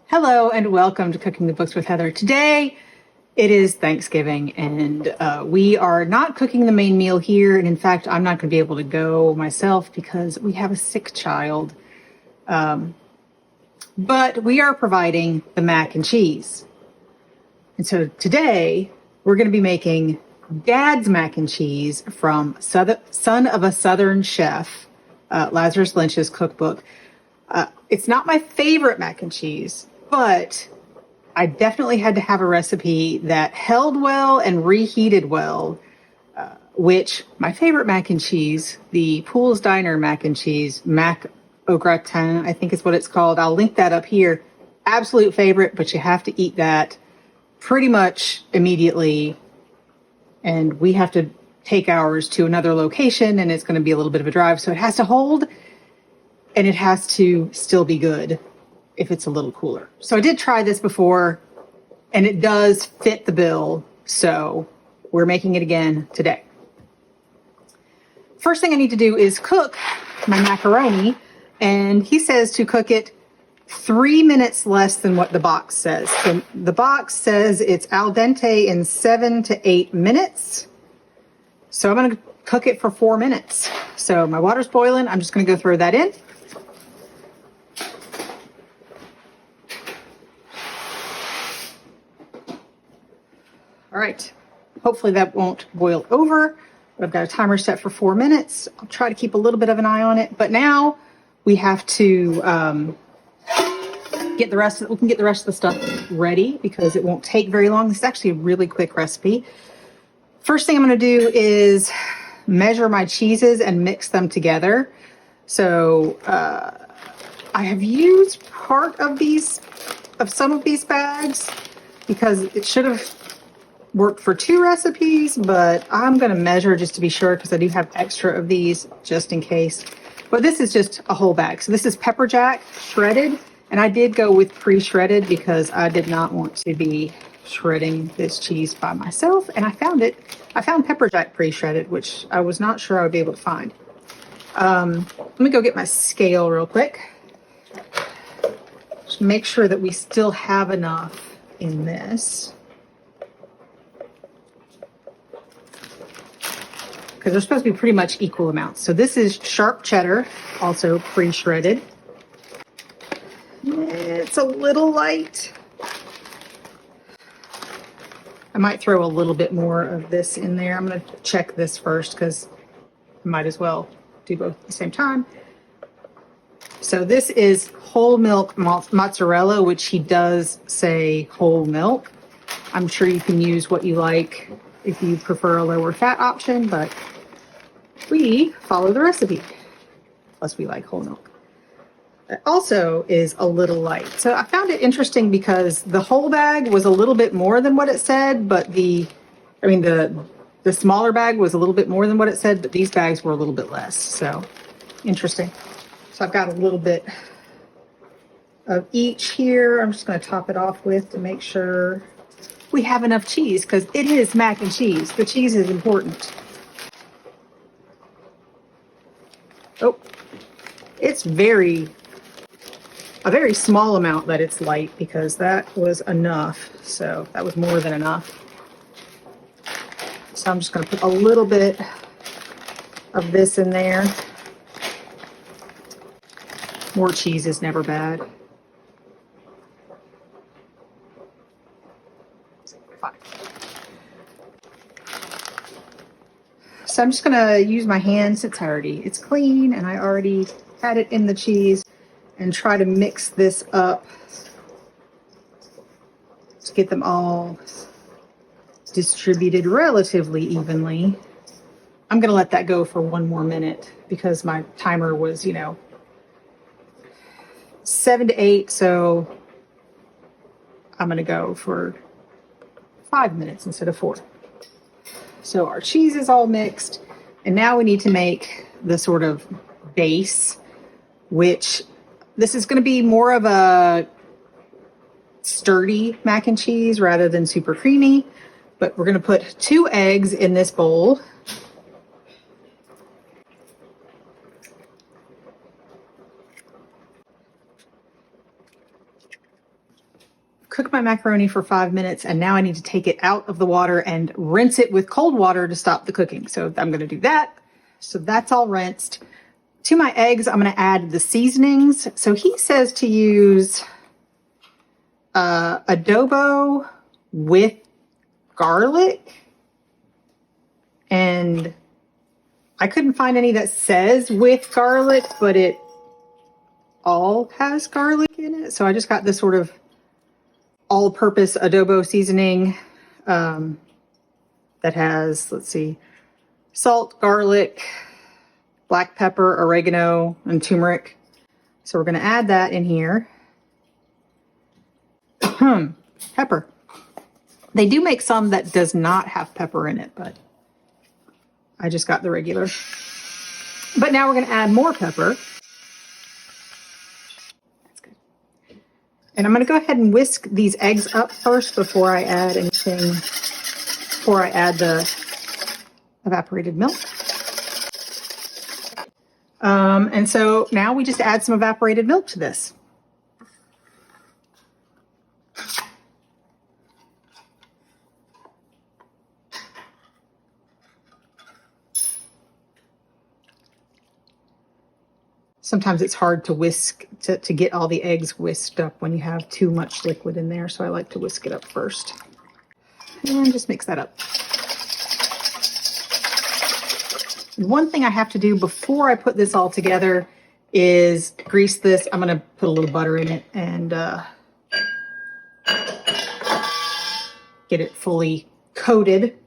Hello and welcome to Cooking the Books with Heather. Today it is Thanksgiving and we are not cooking the main meal here. And in fact, I'm not going to be able to go myself because we have a sick child. But we are providing the mac and cheese. And so today we're going to be making Dad's mac and cheese from Son of a Southern Chef, Lazarus Lynch's cookbook. It's not my favorite mac and cheese, but I definitely had to have a recipe that held well and reheated well, which my favorite mac and cheese, the Poole's Diner mac and cheese, mac au gratin, I think is what it's called. I'll link that up here. Absolute favorite, but you have to eat that pretty much immediately. And we have to take ours to another location and it's going to be a little bit of a drive. So it has to hold and it has to still be good if it's a little cooler. So I did try this before and it does fit the bill. So we're making it again today. First thing I need to do is cook my macaroni. And he says to cook it 3 minutes less than what the box says. So the box says it's al dente in 7 to 8 minutes. So I'm going to cook it for 4 minutes. So my water's boiling. I'm just going to go throw that in. All right. Hopefully that won't boil over. But I've got a timer set for 4 minutes. I'll try to keep a little bit of an eye on it. But now we have to get the rest of the stuff ready because it won't take very long. This is actually a really quick recipe. First thing I'm going to do is measure my cheeses and mix them together. So I have used part of some of these bags because it should have worked for 2 recipes, but I'm going to measure just to be sure because I do have extra of these just in case. But this is just a whole bag. So this is pepper jack shredded. And I did go with pre-shredded because I did not want to be shredding this cheese by myself. And I found pepper jack pre-shredded, which I was not sure I would be able to find. Let me go get my scale real quick. Just make sure that we still have enough in this. Because they're supposed to be pretty much equal amounts. So this is sharp cheddar, also pre-shredded. It's a little light. I might throw a little bit more of this in there. I'm going to check this first because I might as well do both at the same time. So this is whole milk mozzarella, which he does say whole milk. I'm sure you can use what you like if you prefer a lower fat option, but we follow the recipe. Plus we like whole milk. It also is a little light. So I found it interesting because the whole bag was a little bit more than what it said, but the smaller bag was a little bit more than what it said, but these bags were a little bit less. So interesting. So I've got a little bit of each here. I'm just going to top it off with to make sure we have enough cheese because it is mac and cheese. The cheese is important. Oh, it's a very small amount that it's light because that was enough. So that was more than enough. So I'm just going to put a little bit of this in there. More cheese is never bad. Fine. So I'm just going to use my hand since it's clean and I already had it in the cheese and try to mix this up to get them all distributed relatively evenly. I'm going to let that go for 1 more minute because my timer was, 7 to 8. So I'm going to go for 5 minutes instead of 4. So our cheese is all mixed. And now we need to make the sort of base, which this is going to be more of a sturdy mac and cheese rather than super creamy. But we're going to put 2 eggs in this bowl. cook my macaroni for 5 minutes, and now I need to take it out of the water and rinse it with cold water to stop the cooking. So I'm going to do that. So that's all rinsed. To my eggs, I'm going to add the seasonings. So he says to use adobo with garlic, and I couldn't find any that says with garlic, but it all has garlic in it. So I just got this sort of all-purpose adobo seasoning that has, let's see, salt, garlic, black pepper, oregano, and turmeric. So we're going to add that in here. Pepper. They do make some that does not have pepper in it, but I just got the regular. But now we're going to add more pepper. That's good. And I'm going to go ahead and whisk these eggs up first before I add anything, before I add the evaporated milk. And so now we just add some evaporated milk to this. Sometimes it's hard to whisk, to get all the eggs whisked up when you have too much liquid in there. So I like to whisk it up first. And just mix that up. And one thing I have to do before I put this all together is grease this. I'm going to put a little butter in it and get it fully coated.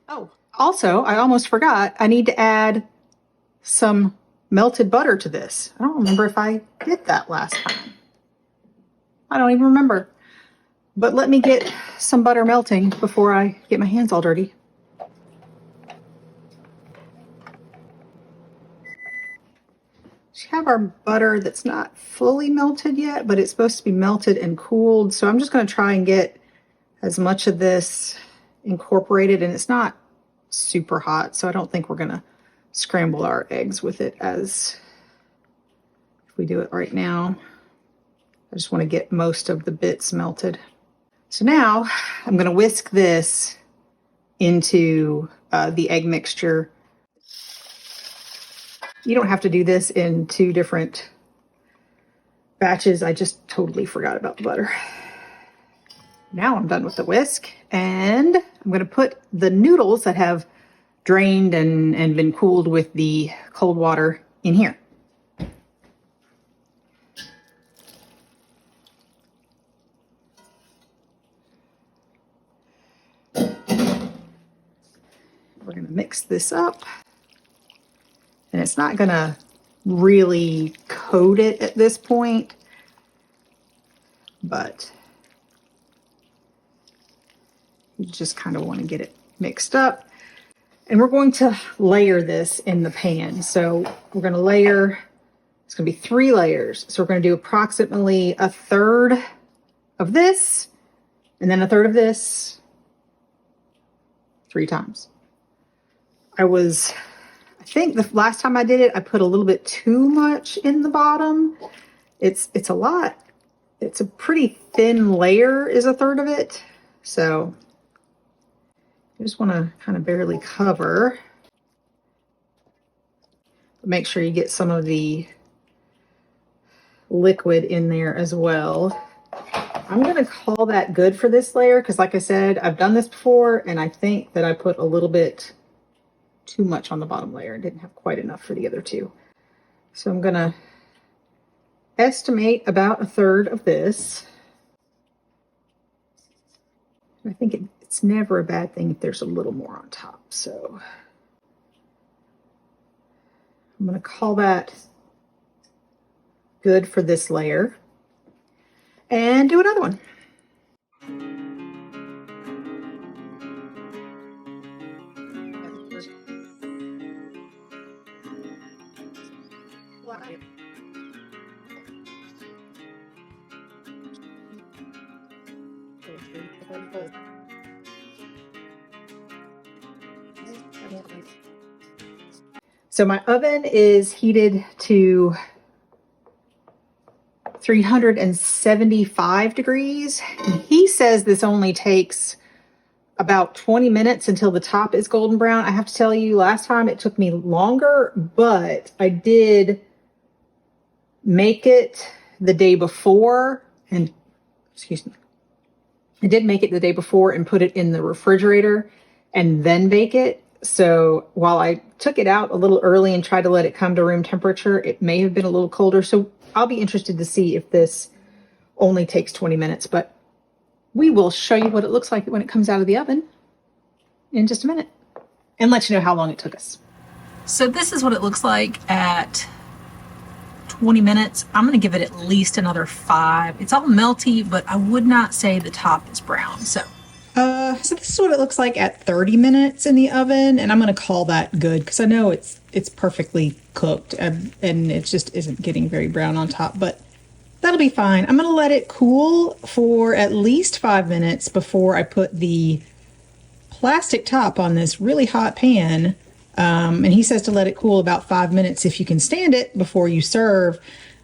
Oh, also, I almost forgot, I need to add some melted butter to this. I don't remember if I did that last time. I don't even remember. But let me get some butter melting before I get my hands all dirty. We have our butter that's not fully melted yet, but it's supposed to be melted and cooled. So I'm just going to try and get as much of this incorporated, and it's not super hot, so I don't think we're going to scramble our eggs with it as if we do it right now. I just want to get most of the bits melted. So now I'm going to whisk this into the egg mixture. You don't have to do this in 2 different batches. I just totally forgot about the butter. Now I'm done with the whisk, and I'm going to put the noodles that have drained and been cooled with the cold water in here. We're going to mix this up, and it's not going to really coat it at this point, but you just kind of want to get it mixed up. And we're going to layer this in the pan. So we're going to layer, it's going to be 3 layers. So we're going to do approximately 1/3 of this, and then 1/3 of this 3 times. I think the last time I did it, I put a little bit too much in the bottom. It's a lot. It's a pretty thin layer is 1/3 of it. So you just want to kind of barely cover. But make sure you get some of the liquid in there as well. I'm going to call that good for this layer because, like I said, I've done this before, and I think that I put a little bit too much on the bottom layer. I didn't have quite enough for the other 2. So I'm going to estimate about 1/3 of this. I think it's never a bad thing if there's a little more on top. So I'm going to call that good for this layer and do another one. So my oven is heated to 375 degrees. And he says this only takes about 20 minutes until the top is golden brown. I have to tell you, last time it took me longer, but I did make it the day before and, excuse me, I did make it the day before and put it in the refrigerator and then bake it. So while I took it out a little early and tried to let it come to room temperature, it may have been a little colder. So I'll be interested to see if this only takes 20 minutes, but we will show you what it looks like when it comes out of the oven in just a minute and let you know how long it took us. So this is what it looks like at 20 minutes. I'm going to give it at least another 5. It's all melty, but I would not say the top is brown. So this is what it looks like at 30 minutes in the oven, and I'm going to call that good because I know it's perfectly cooked and it just isn't getting very brown on top, but that'll be fine. I'm going to let it cool for at least 5 minutes before I put the plastic top on this really hot pan. And he says to let it cool about 5 minutes if you can stand it before you serve,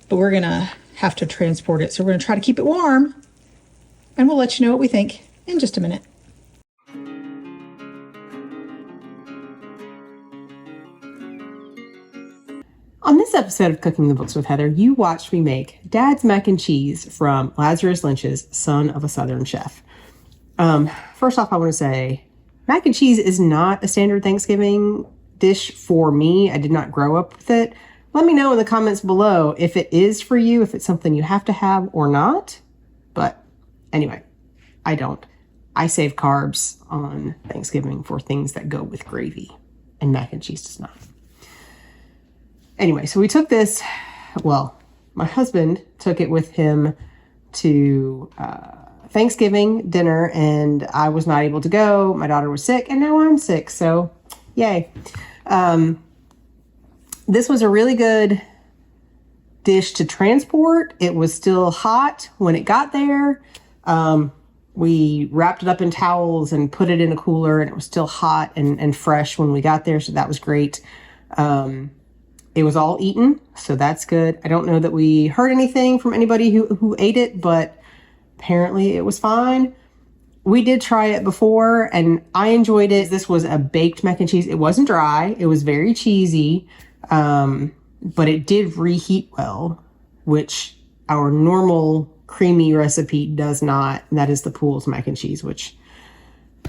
but we're going to have to transport it. So we're going to try to keep it warm, and we'll let you know what we think in just a minute. On this episode of Cooking the Books with Heather, you watched me make Dad's mac and cheese from Lazarus Lynch's Son of a Southern Chef. First off, I want to say mac and cheese is not a standard Thanksgiving dish for me. I did not grow up with it. Let me know in the comments below if it is for you, if it's something you have to have or not. But anyway, I don't. I save carbs on Thanksgiving for things that go with gravy, and mac and cheese does not. Anyway, so we took this, well, my husband took it with him to Thanksgiving dinner, and I was not able to go. My daughter was sick, and now I'm sick, so yay. This was a really good dish to transport. It was still hot when it got there. We wrapped it up in towels and put it in a cooler, and it was still hot and fresh when we got there, so that was great. It was all eaten, so that's good. I don't know that we heard anything from anybody who ate it, but apparently it was fine. We did try it before, and I enjoyed it. This was a baked mac and cheese. It wasn't dry. It was very cheesy, but it did reheat well, which our normal creamy recipe does not. And that is the Poole's mac and cheese, which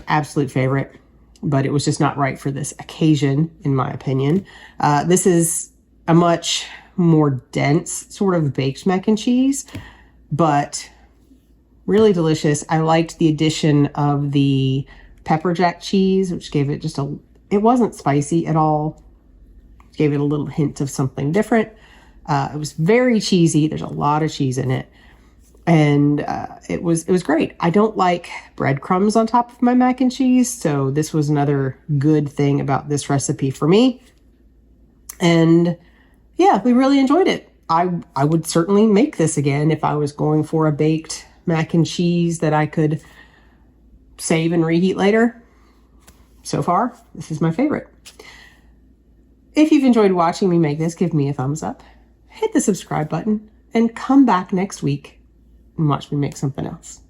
absolute favorite, but it was just not right for this occasion, in my opinion. This is a much more dense sort of baked mac and cheese, but really delicious. I liked the addition of the pepper jack cheese, which gave it just it wasn't spicy at all. Gave it a little hint of something different. It was very cheesy. There's a lot of cheese in it. And it was great. I don't like breadcrumbs on top of my mac and cheese, so this was another good thing about this recipe for me. And yeah, we really enjoyed it. I would certainly make this again if I was going for a baked mac and cheese that I could save and reheat later. So far, this is my favorite. If you've enjoyed watching me make this, give me a thumbs up, hit the subscribe button, and come back next week and watch me make something else.